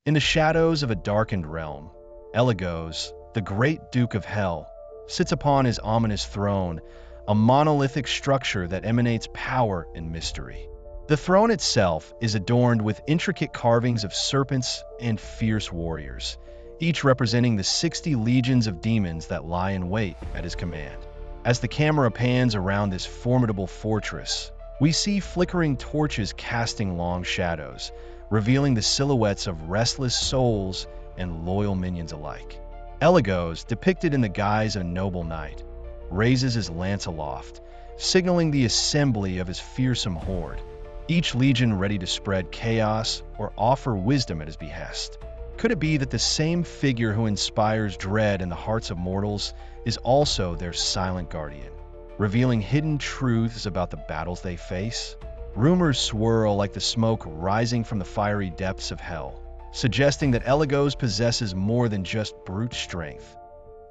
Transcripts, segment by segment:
In the shadows of a darkened realm, Eligos, the great Duke of Hell, sits upon his ominous throne, a monolithic structure that emanates power and mystery. The throne itself is adorned with intricate carvings of serpents and fierce warriors, each representing the 60 legions of demons that lie in wait at his command. As the camera pans around this formidable fortress, we see flickering torches casting long shadows, revealing the silhouettes of restless souls and loyal minions alike. Eligos, depicted in the guise of a noble knight, raises his lance aloft, signaling the assembly of his fearsome horde, each legion ready to spread chaos or offer wisdom at his behest. Could it be that the same figure who inspires dread in the hearts of mortals is also their silent guardian, revealing hidden truths about the battles they face? Rumors swirl like the smoke rising from the fiery depths of hell, suggesting that Eligos possesses more than just brute strength.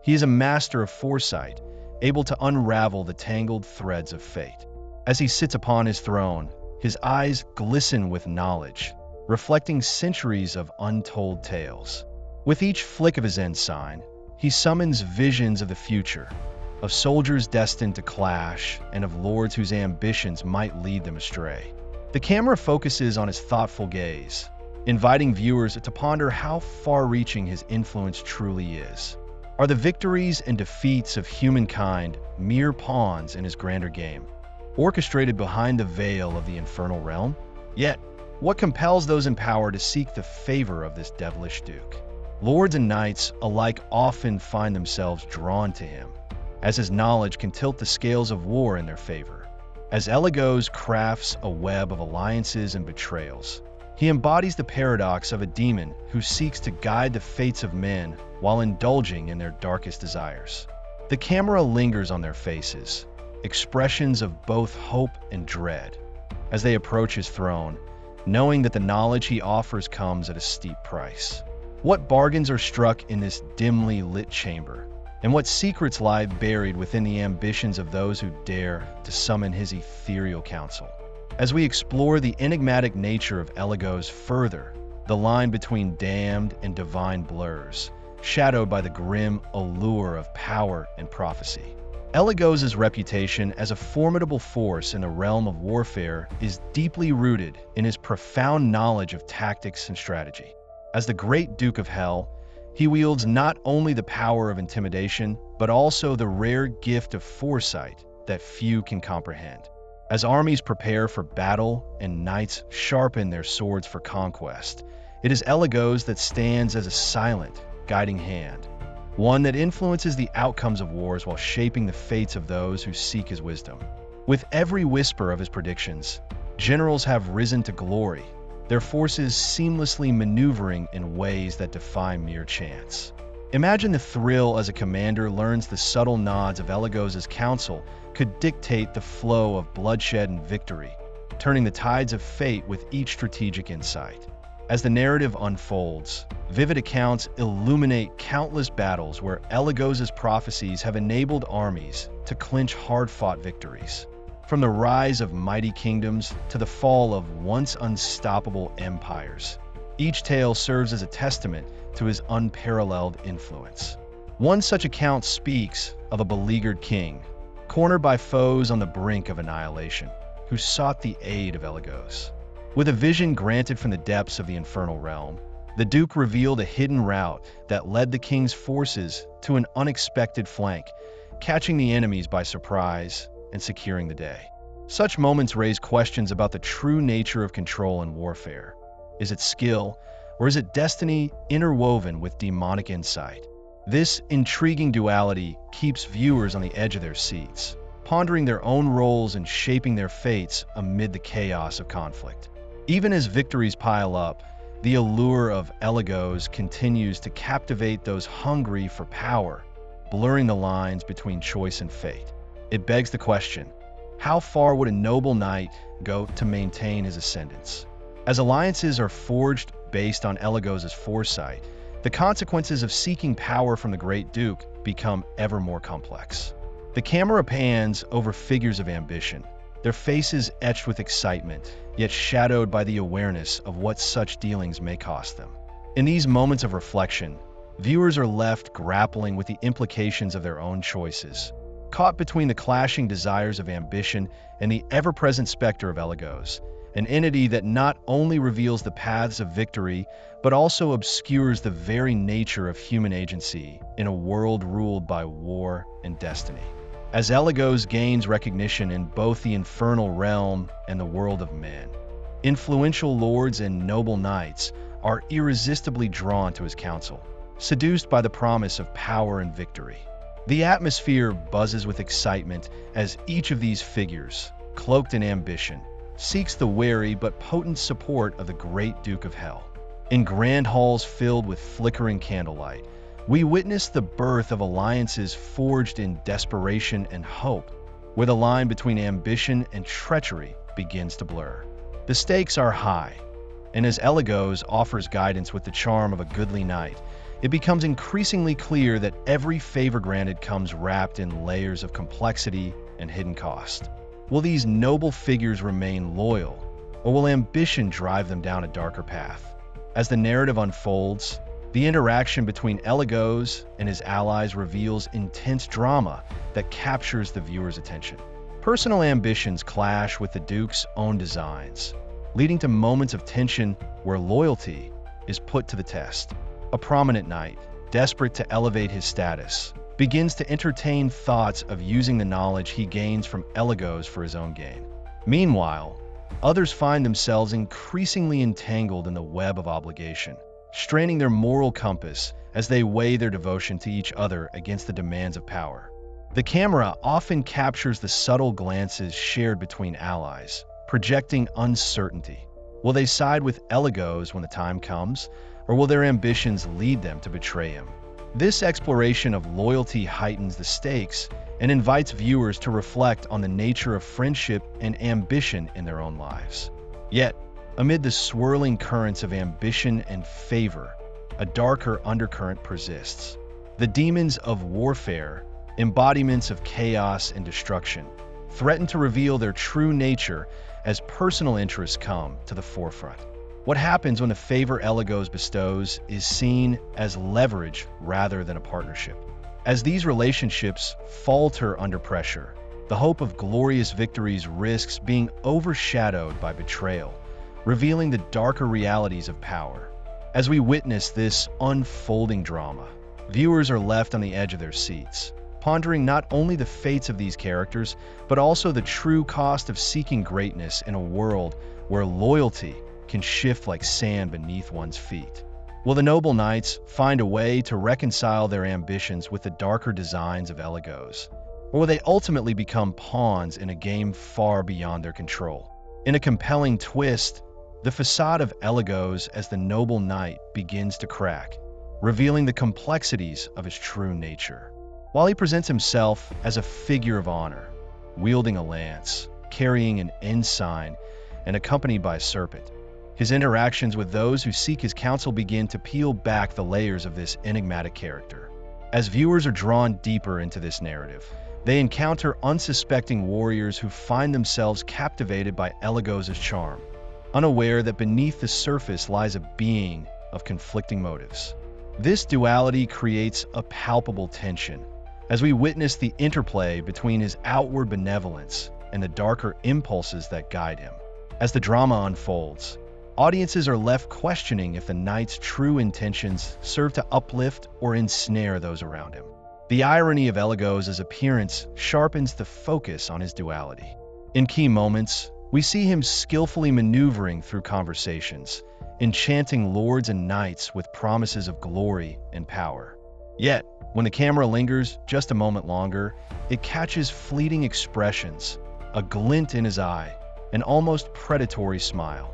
He is a master of foresight, able to unravel the tangled threads of fate. As he sits upon his throne, his eyes glisten with knowledge, reflecting centuries of untold tales. With each flick of his ensign, he summons visions of the future, of soldiers destined to clash, and of lords whose ambitions might lead them astray. The camera focuses on his thoughtful gaze, inviting viewers to ponder how far-reaching his influence truly is. Are the victories and defeats of humankind mere pawns in his grander game, orchestrated behind the veil of the infernal realm? Yet, what compels those in power to seek the favor of this devilish duke? Lords and knights alike often find themselves drawn to him, as his knowledge can tilt the scales of war in their favor. As Eligos crafts a web of alliances and betrayals, he embodies the paradox of a demon who seeks to guide the fates of men while indulging in their darkest desires. The camera lingers on their faces, expressions of both hope and dread, as they approach his throne, knowing that the knowledge he offers comes at a steep price. What bargains are struck in this dimly lit chamber, and what secrets lie buried within the ambitions of those who dare to summon his ethereal counsel? As we explore the enigmatic nature of Eligos further, the line between damned and divine blurs, shadowed by the grim allure of power and prophecy. Eligos' reputation as a formidable force in the realm of warfare is deeply rooted in his profound knowledge of tactics and strategy. As the great Duke of Hell, he wields not only the power of intimidation, but also the rare gift of foresight that few can comprehend. As armies prepare for battle and knights sharpen their swords for conquest, it is Eligos that stands as a silent, guiding hand, one that influences the outcomes of wars while shaping the fates of those who seek his wisdom. With every whisper of his predictions, generals have risen to glory, their forces seamlessly maneuvering in ways that defy mere chance. Imagine the thrill as a commander learns the subtle nods of Eligos' counsel could dictate the flow of bloodshed and victory, turning the tides of fate with each strategic insight. As the narrative unfolds, vivid accounts illuminate countless battles where Eligos' prophecies have enabled armies to clinch hard-fought victories. From the rise of mighty kingdoms to the fall of once unstoppable empires, each tale serves as a testament to his unparalleled influence. One such account speaks of a beleaguered king, cornered by foes on the brink of annihilation, who sought the aid of Eligos. With a vision granted from the depths of the infernal realm, the Duke revealed a hidden route that led the king's forces to an unexpected flank, catching the enemies by surprise and securing the day. Such moments raise questions about the true nature of control in warfare. Is it skill, or is it destiny interwoven with demonic insight? This intriguing duality keeps viewers on the edge of their seats, pondering their own roles and shaping their fates amid the chaos of conflict. Even as victories pile up, the allure of Eligos continues to captivate those hungry for power, blurring the lines between choice and fate. It begs the question, how far would a noble knight go to maintain his ascendance? As alliances are forged based on Eligos' foresight, the consequences of seeking power from the Great Duke become ever more complex. The camera pans over figures of ambition, their faces etched with excitement, yet shadowed by the awareness of what such dealings may cost them. In these moments of reflection, viewers are left grappling with the implications of their own choices, caught between the clashing desires of ambition and the ever-present specter of Eligos, an entity that not only reveals the paths of victory, but also obscures the very nature of human agency in a world ruled by war and destiny. As Eligos gains recognition in both the infernal realm and the world of men, influential lords and noble knights are irresistibly drawn to his counsel, seduced by the promise of power and victory. The atmosphere buzzes with excitement as each of these figures, cloaked in ambition, seeks the wary but potent support of the great Duke of Hell. In grand halls filled with flickering candlelight, we witness the birth of alliances forged in desperation and hope, where the line between ambition and treachery begins to blur. The stakes are high, and as Eligos offers guidance with the charm of a goodly knight, it becomes increasingly clear that every favor granted comes wrapped in layers of complexity and hidden cost. Will these noble figures remain loyal, or will ambition drive them down a darker path? As the narrative unfolds, the interaction between Eligos and his allies reveals intense drama that captures the viewer's attention. Personal ambitions clash with the Duke's own designs, leading to moments of tension where loyalty is put to the test. A prominent knight, desperate to elevate his status, begins to entertain thoughts of using the knowledge he gains from Eligos for his own gain. Meanwhile, others find themselves increasingly entangled in the web of obligation, straining their moral compass as they weigh their devotion to each other against the demands of power. The camera often captures the subtle glances shared between allies, projecting uncertainty. Will they side with Eligos when the time comes, or will their ambitions lead them to betray him? This exploration of loyalty heightens the stakes and invites viewers to reflect on the nature of friendship and ambition in their own lives. Yet, amid the swirling currents of ambition and favor, a darker undercurrent persists. The demons of warfare, embodiments of chaos and destruction, threaten to reveal their true nature as personal interests come to the forefront. What happens when the favor Eligos bestows is seen as leverage rather than a partnership. As these relationships falter under pressure, the hope of glorious victories risks being overshadowed by betrayal, revealing the darker realities of power. As we witness this unfolding drama, viewers are left on the edge of their seats, pondering not only the fates of these characters, but also the true cost of seeking greatness in a world where loyalty can shift like sand beneath one's feet. Will the noble knights find a way to reconcile their ambitions with the darker designs of Eligos? Or will they ultimately become pawns in a game far beyond their control? In a compelling twist, the facade of Eligos as the noble knight begins to crack, revealing the complexities of his true nature. While he presents himself as a figure of honor, wielding a lance, carrying an ensign, and accompanied by a serpent, his interactions with those who seek his counsel begin to peel back the layers of this enigmatic character. As viewers are drawn deeper into this narrative, they encounter unsuspecting warriors who find themselves captivated by Eligos' charm, unaware that beneath the surface lies a being of conflicting motives. This duality creates a palpable tension, as we witness the interplay between his outward benevolence and the darker impulses that guide him. As the drama unfolds, audiences are left questioning if the knight's true intentions serve to uplift or ensnare those around him. The irony of Eligos' appearance sharpens the focus on his duality. In key moments, we see him skillfully maneuvering through conversations, enchanting lords and knights with promises of glory and power. Yet, when the camera lingers just a moment longer, it catches fleeting expressions, a glint in his eye, an almost predatory smile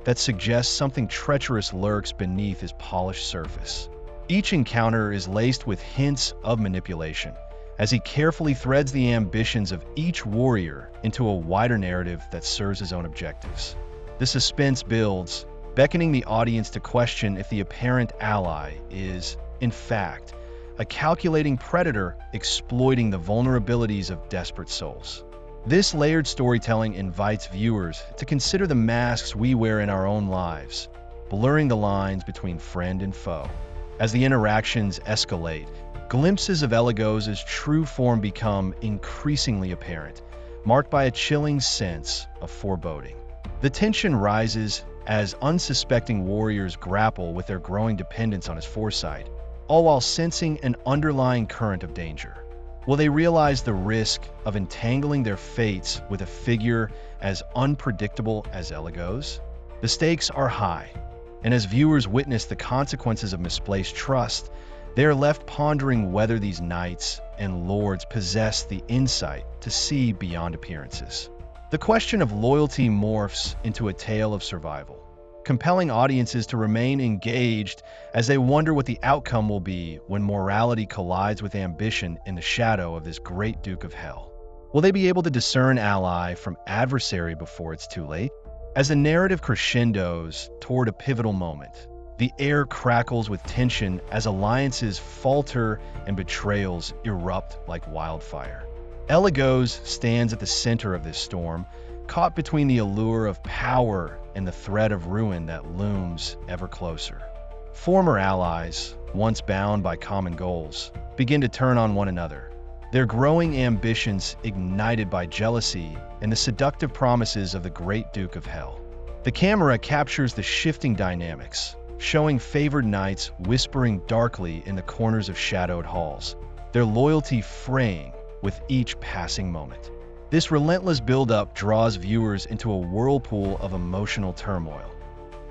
that suggests something treacherous lurks beneath his polished surface. Each encounter is laced with hints of manipulation, as he carefully threads the ambitions of each warrior into a wider narrative that serves his own objectives. The suspense builds, beckoning the audience to question if the apparent ally is, in fact, a calculating predator exploiting the vulnerabilities of desperate souls. This layered storytelling invites viewers to consider the masks we wear in our own lives, blurring the lines between friend and foe. As the interactions escalate, glimpses of Eligos' true form become increasingly apparent, marked by a chilling sense of foreboding. The tension rises as unsuspecting warriors grapple with their growing dependence on his foresight, all while sensing an underlying current of danger. Will they realize the risk of entangling their fates with a figure as unpredictable as Eligos? The stakes are high, and as viewers witness the consequences of misplaced trust, they are left pondering whether these knights and lords possess the insight to see beyond appearances. The question of loyalty morphs into a tale of survival, compelling audiences to remain engaged as they wonder what the outcome will be when morality collides with ambition in the shadow of this great Duke of Hell. Will they be able to discern ally from adversary before it's too late? As the narrative crescendos toward a pivotal moment, the air crackles with tension as alliances falter and betrayals erupt like wildfire. Eligos stands at the center of this storm, caught between the allure of power and the threat of ruin that looms ever closer. Former allies, once bound by common goals, begin to turn on one another, their growing ambitions ignited by jealousy and the seductive promises of the great Duke of Hell. The camera captures the shifting dynamics, showing favored knights whispering darkly in the corners of shadowed halls, their loyalty fraying with each passing moment. This relentless buildup draws viewers into a whirlpool of emotional turmoil.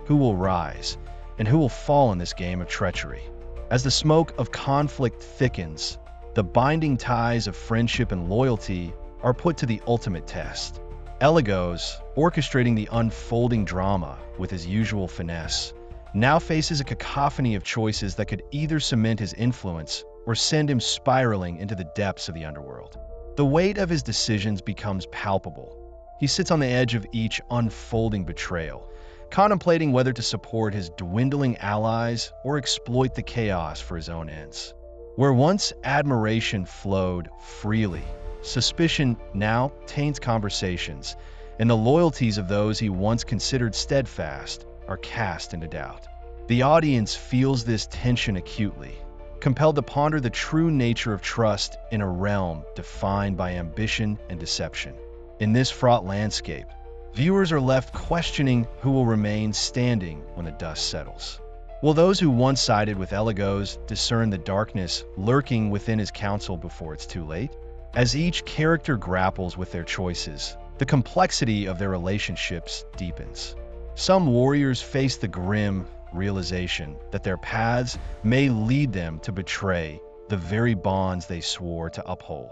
Who will rise, and who will fall in this game of treachery? As the smoke of conflict thickens, the binding ties of friendship and loyalty are put to the ultimate test. Eligos, orchestrating the unfolding drama with his usual finesse, now faces a cacophony of choices that could either cement his influence or send him spiraling into the depths of the underworld. The weight of his decisions becomes palpable. He sits on the edge of each unfolding betrayal, contemplating whether to support his dwindling allies or exploit the chaos for his own ends. Where once admiration flowed freely, suspicion now taints conversations, and the loyalties of those he once considered steadfast are cast into doubt. The audience feels this tension acutely, compelled to ponder the true nature of trust in a realm defined by ambition and deception. In this fraught landscape, viewers are left questioning who will remain standing when the dust settles. Will those who once sided with Eligos discern the darkness lurking within his council before it's too late? As each character grapples with their choices, the complexity of their relationships deepens. Some warriors face the grim realization that their paths may lead them to betray the very bonds they swore to uphold.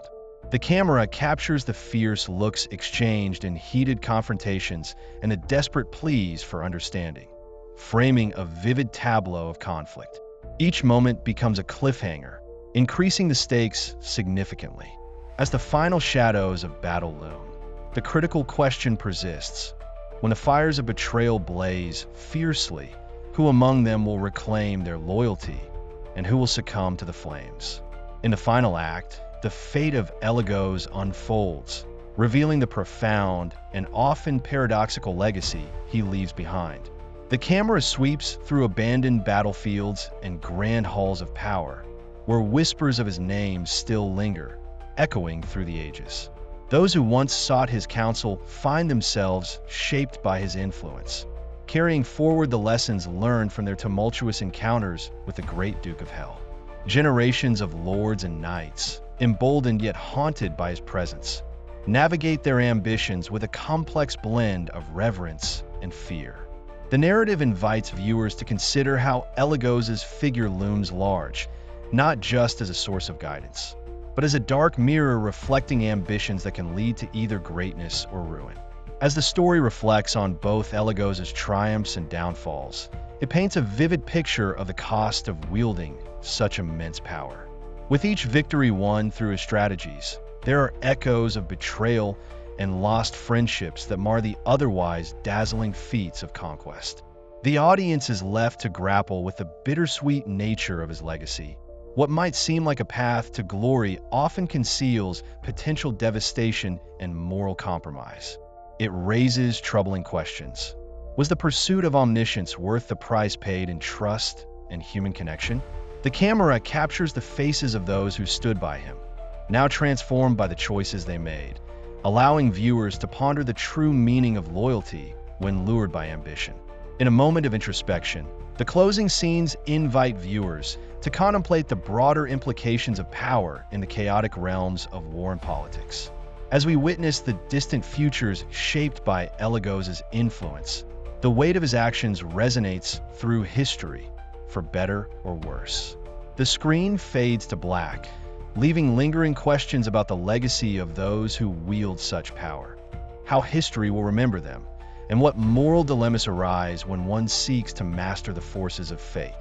The camera captures the fierce looks exchanged in heated confrontations and the desperate pleas for understanding, framing a vivid tableau of conflict. Each moment becomes a cliffhanger, increasing the stakes significantly. As the final shadows of battle loom, the critical question persists. When the fires of betrayal blaze fiercely, who among them will reclaim their loyalty, and who will succumb to the flames? In the final act, the fate of Eligos unfolds, revealing the profound and often paradoxical legacy he leaves behind. The camera sweeps through abandoned battlefields and grand halls of power, where whispers of his name still linger, echoing through the ages. Those who once sought his counsel find themselves shaped by his influence, carrying forward the lessons learned from their tumultuous encounters with the great Duke of Hell. Generations of lords and knights, emboldened yet haunted by his presence, navigate their ambitions with a complex blend of reverence and fear. The narrative invites viewers to consider how Eligos' figure looms large, not just as a source of guidance, but as a dark mirror reflecting ambitions that can lead to either greatness or ruin. As the story reflects on both Eligos' triumphs and downfalls, it paints a vivid picture of the cost of wielding such immense power. With each victory won through his strategies, there are echoes of betrayal and lost friendships that mar the otherwise dazzling feats of conquest. The audience is left to grapple with the bittersweet nature of his legacy. What might seem like a path to glory often conceals potential devastation and moral compromise. It raises troubling questions. Was the pursuit of omniscience worth the price paid in trust and human connection? The camera captures the faces of those who stood by him, now transformed by the choices they made, allowing viewers to ponder the true meaning of loyalty when lured by ambition. In a moment of introspection, the closing scenes invite viewers to contemplate the broader implications of power in the chaotic realms of war and politics. As we witness the distant futures shaped by Eligos' influence, the weight of his actions resonates through history, for better or worse. The screen fades to black, leaving lingering questions about the legacy of those who wield such power, how history will remember them, and what moral dilemmas arise when one seeks to master the forces of fate.